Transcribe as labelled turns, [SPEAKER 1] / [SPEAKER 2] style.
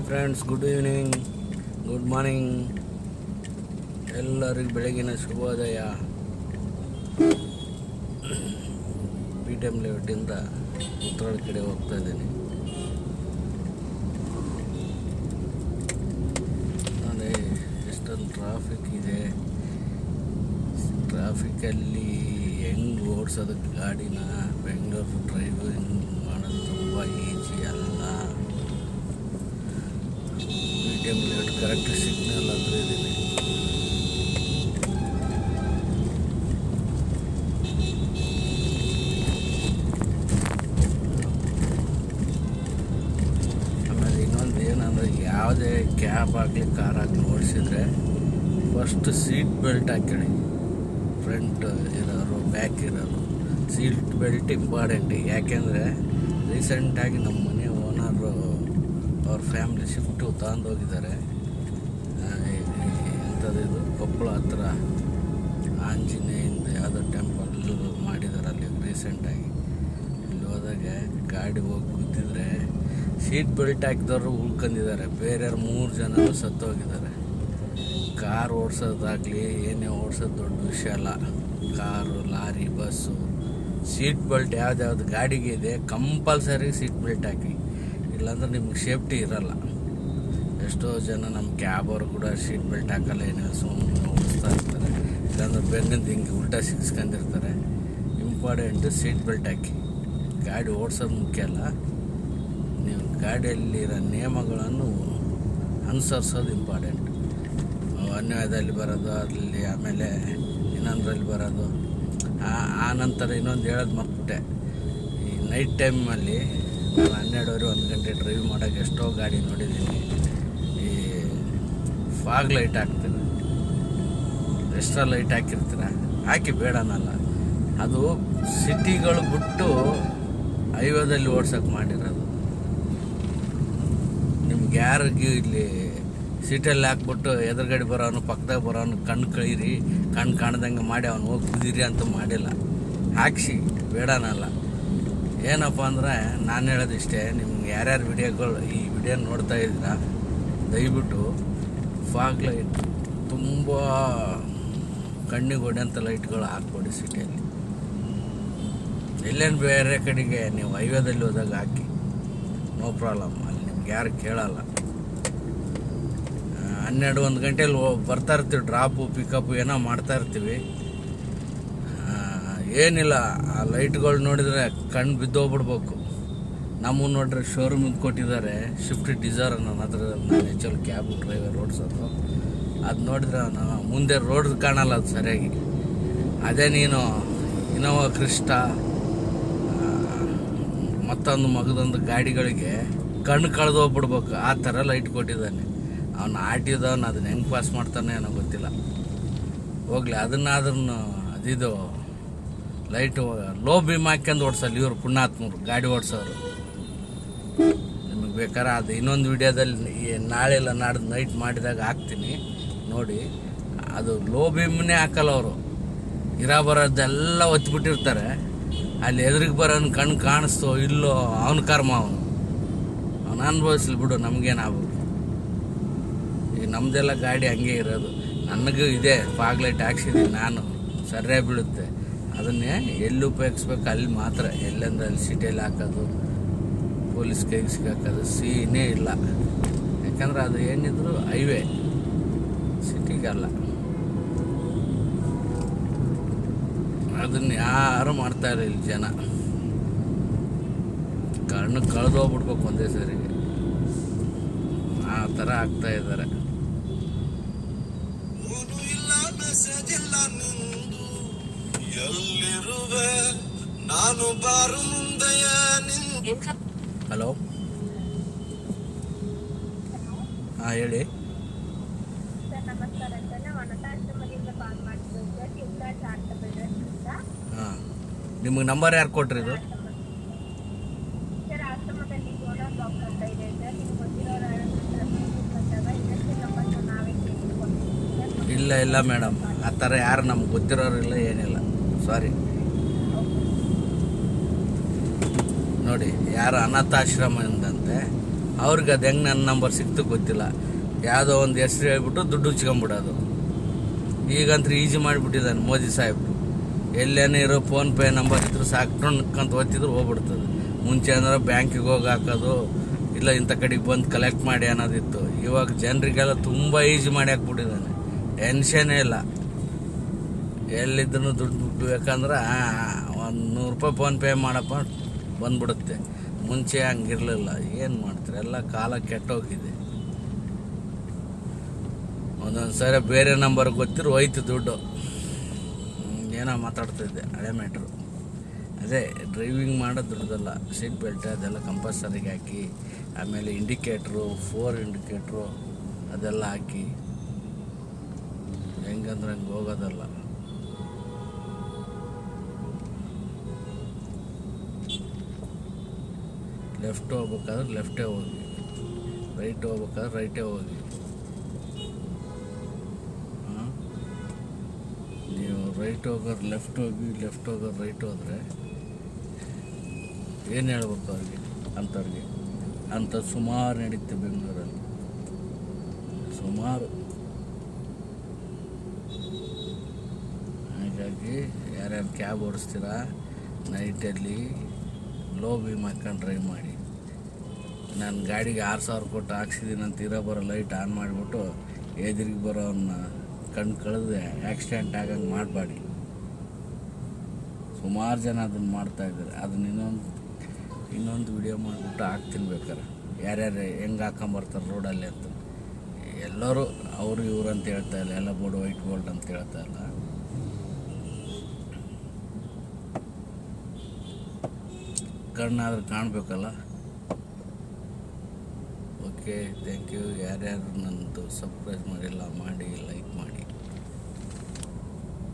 [SPEAKER 1] Friends, good evening, good morning. ಎಲ್ಲರಿಗೂ ಬೆಳಗಿನ ಶುಭೋದಯ. ಬಿ ಟಿ ಎಮ್ ಲೇಔಟಿಂದ ಉತ್ತರಾಳ ಕಡೆ ಹೋಗ್ತಾ ಇದ್ದೀನಿ. ನೋಡಿ ಎಷ್ಟೊಂದು ಟ್ರಾಫಿಕ್ ಇದೆ. ಟ್ರಾಫಿಕಲ್ಲಿ ಹೆಂಗೆ ಓಡಿಸೋದಕ್ಕೆ ಗಾಡಿನ ಬೆಂಗಳೂರು ಡ್ರೈವಿಂಗ್ ಮಾಡೋದು ತುಂಬ ಈಜಿ ಅಲ್ಲ. B T M layout correct signal ಹತ್ರ ಇದ್ದೀನಿ. ಆಮೇಲೆ ಇನ್ನೊಂದು ಏನಂದರೆ, ಯಾವುದೇ ಕ್ಯಾಬ್ ಆಗಲಿ ಕಾರ್ ಆಗಲಿ ಓಡಿಸಿದ್ರೆ ಫಸ್ಟ್ ಸೀಟ್ ಬೆಲ್ಟ್ ಹಾಕೊಳ್ಳಿ. ಫ್ರಂಟ್ ಇರೋರು, ಬ್ಯಾಕ್ ಇರೋರು ಸೀಟ್ ಬೆಲ್ಟ್ ಇಂಪಾರ್ಟೆಂಟ್. ಯಾಕೆಂದರೆ ರೀಸೆಂಟಾಗಿ ನಮ್ಮ ಮನೆ ಓನರು ಅವ್ರ ಫ್ಯಾಮಿಲಿ ಶಿಫ್ಟು ತಗೊಂಡೋಗಿದ್ದಾರೆ. ಎಂಥದ್ದು ಕೊಪ್ಪಳ ಹತ್ರ ಆಂಜನೇಯಿಂದ ಯಾವುದೋ ಟೆಂಪಲ್ ಮಾಡಿದ್ದಾರೆ ಅಲ್ಲಿ ರೀಸೆಂಟಾಗಿ. ಇಲ್ಲಿ ಹೋದಾಗ ಗಾಡಿ ಹೋಗಿ ಕೂತಿದ್ರೆ ಸೀಟ್ ಬೆಲ್ಟ್ ಹಾಕಿದವರು ಉಳ್ಕೊಂಡಿದ್ದಾರೆ. ಬೇರೆಯವ್ರು 3 ಜನ ಸತ್ತೋಗಿದ್ದಾರೆ. ಕಾರ್ ಓಡಿಸೋದಾಗಲಿ ಏನೇ ಓಡಿಸೋದು ದೊಡ್ಡ ವಿಷಯ ಅಲ್ಲ. Car, lorry, bus seat belt ಯಾವ್ದು ಗಾಡಿಗೆ ಇದೆ ಕಂಪಲ್ಸರಿ ಸೀಟ್ ಬೆಲ್ಟ್ ಹಾಕಿ. ಇಲ್ಲಾಂದ್ರೆ ನಿಮ್ಗೆ ಸೇಫ್ಟಿ ಇರಲ್ಲ. ಎಷ್ಟೋ ಜನ ನಮ್ಮ ಕ್ಯಾಬವ್ರು ಕೂಡ ಸೀಟ್ ಬೆಲ್ಟ್ ಹಾಕಲ್ಲ, ಏನೋ ಸುಮ್ಮನೆ ಓಡಿಸ್ತಾ ಇರ್ತಾರೆ. ಇಲ್ಲಾಂದ್ರೆ ಬೆನ್ನಿಂದ ಹಿಂಗೆ ಉಲ್ಟಾ ಸಿಕ್ಸ್ಕೊಂಡಿರ್ತಾರೆ. ಇಂಪಾರ್ಟೆಂಟು ಸೀಟ್ ಬೆಲ್ಟ್ ಹಾಕಿ. ಗಾಡಿ ಓಡಿಸೋದು ಮುಖ್ಯ ಅಲ್ಲ, ನೀವು ಗಾಡಿಯಲ್ಲಿರೋ ನಿಯಮಗಳನ್ನು ಅನುಸರಿಸೋದು ಇಂಪಾರ್ಟೆಂಟ್. ಅನ್ಯಾಯದಲ್ಲಿ ಬರೋದು ಅಲ್ಲಿ, ಆಮೇಲೆ ಇನ್ನೊಂದರಲ್ಲಿ ಬರೋದು. ಆ ನಂತರ ಇನ್ನೊಂದು ಹೇಳೋದು ಮರ್ಬಿಟ್ಟೆ. ಈ ನೈಟ್ ಟೈಮಲ್ಲಿ ನಾನು 12 1 ಗಂಟೆ ಡ್ರೈವ್ ಮಾಡೋಕ್ಕೆ ಎಷ್ಟೋ ಗಾಡಿ ನೋಡಿದ್ದೀನಿ. ಈ ಫಾಗ್ ಲೈಟ್ ಹಾಕ್ತೀರ, ಎಕ್ಸ್ಟ್ರಾ ಲೈಟ್ ಹಾಕಿರ್ತೀರ, ಹಾಕಿ ಬೇಡನಲ್ಲ. ಅದು ಸಿಟಿಗಳು ಬಿಟ್ಟು ಹೈವೇದಲ್ಲಿ ಓಡ್ಸೋಕೆ ಮಾಡಿರೋದು. ನಿಮ್ಗೆ ಯಾರಿಗೂ ಇಲ್ಲಿ ಸೀಟಲ್ಲಿ ಹಾಕ್ಬಿಟ್ಟು ಎದುರುಗಡೆ ಬರೋನು, ಪಕ್ಕದಾಗ ಬರೋನು ಕಣ್ಣು ಕಳೀರಿ, ಕಣ್ಣು ಕಾಣ್ದಂಗೆ ಮಾಡಿ ಅವ್ನು ಹೋಗಿ ಕುದೀರಿ ಅಂತ ಮಾಡಿಲ್ಲ. ಹಾಕ್ಸಿ ಬೇಡನಲ್ಲ. ಏನಪ್ಪ ಅಂದರೆ ನಾನು ಹೇಳೋದಿಷ್ಟೇ, ನಿಮ್ಗೆ ಯಾರ್ಯಾರು ವಿಡಿಯೋಗಳು ಈ ವಿಡಿಯೋ ನೋಡ್ತಾ ಇದ್ದೀರಾ, ದಯವಿಟ್ಟು ಫಾಗ್ ಲೈಟ್ ತುಂಬ ಕಣ್ಣಿಗೆ ಹೊಡೆಯಂಥ ಲೈಟ್ಗಳು ಹಾಕ್ಕೊಡಿ ಸಿಟಿಯಲ್ಲಿ. ಎಲ್ಲೇನು ಬೇರೆ ಕಡೆಗೆ ನೀವು ಹೈವೇದಲ್ಲಿ ಹೋದಾಗ ಹಾಕಿ, ನೋ ಪ್ರಾಬ್ಲಮ್. ಅಲ್ಲಿ ನಿಮ್ಗೆ ಯಾರು ಕೇಳಲ್ಲ. 12 1 ಗಂಟೆಯಲ್ಲಿ ಬರ್ತಾ ಇರ್ತೀವಿ, ಡ್ರಾಪು ಪಿಕಪ್ಪು ಏನೋ ಮಾಡ್ತಾ ಇರ್ತೀವಿ. ಏನಿಲ್ಲ, ಆ ಲೈಟ್ಗಳು ನೋಡಿದರೆ ಕಣ್ಣು ಬಿದ್ದೋಗ್ಬಿಡ್ಬೇಕು. ನಮ್ಮನ್ನು ನೋಡ್ರೆ ಶೋರೂಮಿಗೆ ಕೊಟ್ಟಿದ್ದಾರೆ ಶಿಫ್ಟ್ ಡಿಸೈರ್. ನನ್ನ ಹತ್ರ ನಾನು ಹೆಚ್ಚಲ್ಲಿ ಕ್ಯಾಬ್ ಡ್ರೈವರ್ ಓಡಿಸೋದು. ಅದು ನೋಡಿದ್ರೆ ಮುಂದೆ ರೋಡ್ ಕಾಣಲ್ಲ ಅದು ಸರಿಯಾಗಿ. ಅದೇ ನೀನು ಇನೋವಾ ಕ್ರಿಸ್ಟಾ ಮತ್ತೊಂದು ಮಗದೊಂದು ಗಾಡಿಗಳಿಗೆ ಕಣ್ಣು ಕಳೆದೋಗ್ಬಿಡ್ಬೇಕು. ಆ ಥರ ಲೈಟ್ ಕೊಟ್ಟಿದ್ದಾನೆ ಅವನು. ಆಟಿದವನು ಅದನ್ನ ಹೆಂಗೆ ಪಾಸ್ ಮಾಡ್ತಾನೆ ಏನೋ ಗೊತ್ತಿಲ್ಲ. ಹೋಗ್ಲಿ, ಅದನ್ನಾದ್ರೂ ಅದಿದು ಲೈಟು ಲೋ ಬೀಮ್ ಹಾಕ್ಯಂದು ಓಡಿಸಲ್ಲ ಇವರು ಪುಣ್ಯಾತ್ಮರು ಗಾಡಿ ಓಡಿಸೋರು. ನಿಮಗೆ ಬೇಕಾದ್ರೆ ಅದು ಇನ್ನೊಂದು ವಿಡಿಯೋದಲ್ಲಿ ನಾಳೆ ಇಲ್ಲ ನಾಡ್ದು ನೈಟ್ ಮಾಡಿದಾಗ ಹಾಕ್ತೀನಿ ನೋಡಿ. ಅದು ಲೋ ಬೀಮ್ನೇ ಹಾಕಲ್ಲ ಅವರು. ಬರೋದೆಲ್ಲ ಒತ್ತಿಬಿಟ್ಟಿರ್ತಾರೆ. ಅಲ್ಲಿ ಎದುರಿಗೆ ಬರೋನು ಕಣ್ಣು ಕಾಣಿಸ್ತೋ ಇಲ್ಲೋ ಅವನ ಕರ್ಮ. ಅವನು ಅನುಭವಿಸ್ಲಿ ಬಿಡು, ನಮಗೇನಾಗ್ಬೋದು. ಈಗ ನಮ್ಮದೆಲ್ಲ ಗಾಡಿ ಹಂಗೆ ಇರೋದು. ನನಗೂ ಇದೆ ಫಾಗ್ ಲೈಟ್ ಹಾಕ್ಸಿದ್ದೀನಿ ನಾನು, ಸರಿಯಾಗಿ ಬೀಳುತ್ತೆ. ಅದನ್ನೇ ಎಲ್ಲಿ ಉಪಯೋಗಿಸ್ಬೇಕು ಅಲ್ಲಿ ಮಾತ್ರ. ಎಲ್ಲಂದ್ರೆ ಅಲ್ಲಿ ಸಿಟಿಯಲ್ಲಿ ಹಾಕೋದು, ಪೊಲೀಸ್ ಕೈಗೆ ಸಿಗಾಕೋದು ಸೀನೇ ಇಲ್ಲ. ಯಾಕಂದ್ರೆ ಅದು ಏನಿದ್ರು ಹೈವೇ, ಸಿಟಿಗಲ್ಲ. ಅದನ್ನು ಯಾರು ಮಾಡ್ತಾಯಿಲ್ಲ ಇಲ್ಲಿ ಜನ. ಕಣ್ಣು ಕಳೆದೋಗ್ಬಿಡ್ಬೇಕು ಒಂದೇ ಸರಿಗೆ, ಆ ಥರ ಆಗ್ತಾ ಇದ್ದಾರೆ. ಹಲೋ, ಹಾಂ ಹೇಳಿ. ಹಾಂ, ನಿಮಗೆ ನಂಬರ್ ಯಾರು ಕೊಟ್ರಿ ಇದು? ಇಲ್ಲ ಮೇಡಮ್, ಆ ಥರ ಯಾರು ನಮ್ಗೆ ಗೊತ್ತಿರೋರಿಲ್ಲ, ಏನಿಲ್ಲ. ಸಾರಿ. ನೋಡಿ, ಯಾರು ಅನಾಥಾಶ್ರಮದಂತೆ ಅವ್ರಿಗೆ ಅದು ಹೆಂಗೆ ನನ್ನ ನಂಬರ್ ಸಿಕ್ತು ಗೊತ್ತಿಲ್ಲ. ಯಾವುದೋ ಒಂದು ಹೆಸ್ರು ಹೇಳ್ಬಿಟ್ಟು ದುಡ್ಡು ಉಚ್ಕೊಂಬಿಡೋದು. ಈಗಂತೂ ಈಜಿ ಮಾಡಿಬಿಟ್ಟಿದ್ದಾನೆ ಮೋದಿ ಸಾಹೇಬ್ರು. ಎಲ್ಲೇನೇ ಇರೋ ಫೋನ್ಪೇ ನಂಬರ್ ಇದ್ರು ಸಾಕೊಂಡ್ಕಂತ ಓದ್ತಿದ್ರು ಹೋಗ್ಬಿಡ್ತದೆ. ಮುಂಚೆ ಅಂದ್ರೆ ಬ್ಯಾಂಕಿಗೆ ಹೋಗಿ ಹಾಕೋದು, ಇಲ್ಲ ಇಂಥ ಕಡೆಗೆ ಬಂದು ಕಲೆಕ್ಟ್ ಮಾಡಿ ಅನ್ನೋದಿತ್ತು. ಇವಾಗ ಜನರಿಗೆಲ್ಲ ತುಂಬ ಈಜಿ ಮಾಡಿ ಹಾಕ್ಬಿಟ್ಟಿದ್ದಾನೆ. ಟೆನ್ಷನ್ನೇ ಇಲ್ಲ. ಎಲ್ಲಿದ್ರೂ ದುಡ್ಡು ಬೇಕಂದ್ರೆ ಒಂದು 100 ರೂಪಾಯಿ ಫೋನ್ಪೇ ಮಾಡಪ್ಪ ಬಂದ್ಬಿಡುತ್ತೆ. ಮುಂಚೆ ಹಂಗಿರಲಿಲ್ಲ. ಏನು ಮಾಡ್ತಾರೆ, ಎಲ್ಲ ಕಾಲ ಕೆಟ್ಟೋಗಿದೆ. ಒಂದೊಂದು ಸರಿ ಬೇರೆ ನಂಬರ್ ಗೊತ್ತಿರೋ ಹೋಯ್ತು ದುಡ್ಡು. ಏನೋ ಮಾತಾಡ್ತಿದ್ದೆ, ಹಳೆ ಮ್ಯಾಟ್ರು. ಅದೇ ಡ್ರೈವಿಂಗ್ ಮಾಡೋದು ದುಡ್ಡಲ್ಲ, ಸೀಟ್ ಬೆಲ್ಟ್ ಅದೆಲ್ಲ ಕಂಪಲ್ಸರಿಗೆ ಹಾಕಿ, ಆಮೇಲೆ ಇಂಡಿಕೇಟ್ರು 4 ಇಂಡಿಕೇಟ್ರು ಅದೆಲ್ಲ ಹಾಕಿ ಹೆಂಗಂದ್ರೆ ಹಂಗೆ ಹೋಗೋದಲ್ಲ. ಲೆಫ್ಟ್ ಹೋಗ್ಬೇಕಾದ್ರೆ ಲೆಫ್ಟೇ ಹೋಗಿ, ರೈಟ್ ಹೋಗ್ಬೇಕಾದ್ರೆ ರೈಟೇ ಹೋಗಿ. ನೀವು ರೈಟ್ ಹೋಗೋರು ಲೆಫ್ಟ್ ಹೋಗಿ, ಲೆಫ್ಟ್ ಹೋಗೋರು ರೈಟ್ ಹೋದರೆ ಏನು ಹೇಳ್ಬೇಕು ಅವ್ರಿಗೆ? ಅಂಥವ್ರಿಗೆ ಅಂಥ ಸುಮಾರು ನಡೀತೆ ಬೆಂಗಳೂರಲ್ಲಿ, ಸುಮಾರು. ಹಾಗಾಗಿ ಯಾರ್ಯಾರು ಕ್ಯಾಬ್ ಓಡಿಸ್ತೀರಾ ನೈಟಲ್ಲಿ ಲೋ ಬೀಮ್ ಹಾಕೊಂಡು ಡ್ರೈವ್ ಮಾಡಿ. ನಾನು ಗಾಡಿಗೆ 6,000 ಕೊಟ್ಟು ಹಾಕ್ಸಿದ್ದೀನಿ ಅಂತ ಇರೋ ಬರೋ ಲೈಟ್ ಆನ್ ಮಾಡಿಬಿಟ್ಟು ಎದುರಿಗೆ ಬರೋನ್ನ ಕಣ್ಣು ಕಳೆದು ಆಕ್ಸಿಡೆಂಟ್ ಆಗಂಗೆ ಮಾಡಬೇಡಿ. ಸುಮಾರು ಜನ ಅದನ್ನು ಮಾಡ್ತಾಯಿದ್ದಾರೆ. ಅದನ್ನ ಇನ್ನೊಂದು ವಿಡಿಯೋ ಮಾಡಿಬಿಟ್ಟು ಹಾಕ್ತೀನಿ ಬೇಕಾರೆ, ಯಾರ್ಯಾರು ಹೆಂಗೆ ಹಾಕೊಂಬರ್ತಾರೆ ರೋಡಲ್ಲಿ ಅಂತ. ಎಲ್ಲರೂ ಅವರು ಇವರು ಅಂತ ಹೇಳ್ತಾ ಇಲ್ಲ, ಎಲ್ಲ ಬೋರ್ಡ್ ವೈಟ್ ಬೋರ್ಡ್ ಅಂತ ಹೇಳ್ತಾ ಇಲ್ಲ. ಕಣ್ಣಾದ್ರೆ ಕಾಣಬೇಕಲ್ಲ. Okay, thank you. ಯಾರ್ಯಾರು ನನ್ನದು ಸಬ್ಸ್ಕ್ರೈಬ್ ಮಾಡಿಲ್ಲ ಮಾಡಿ, ಲೈಕ್ ಮಾಡಿ.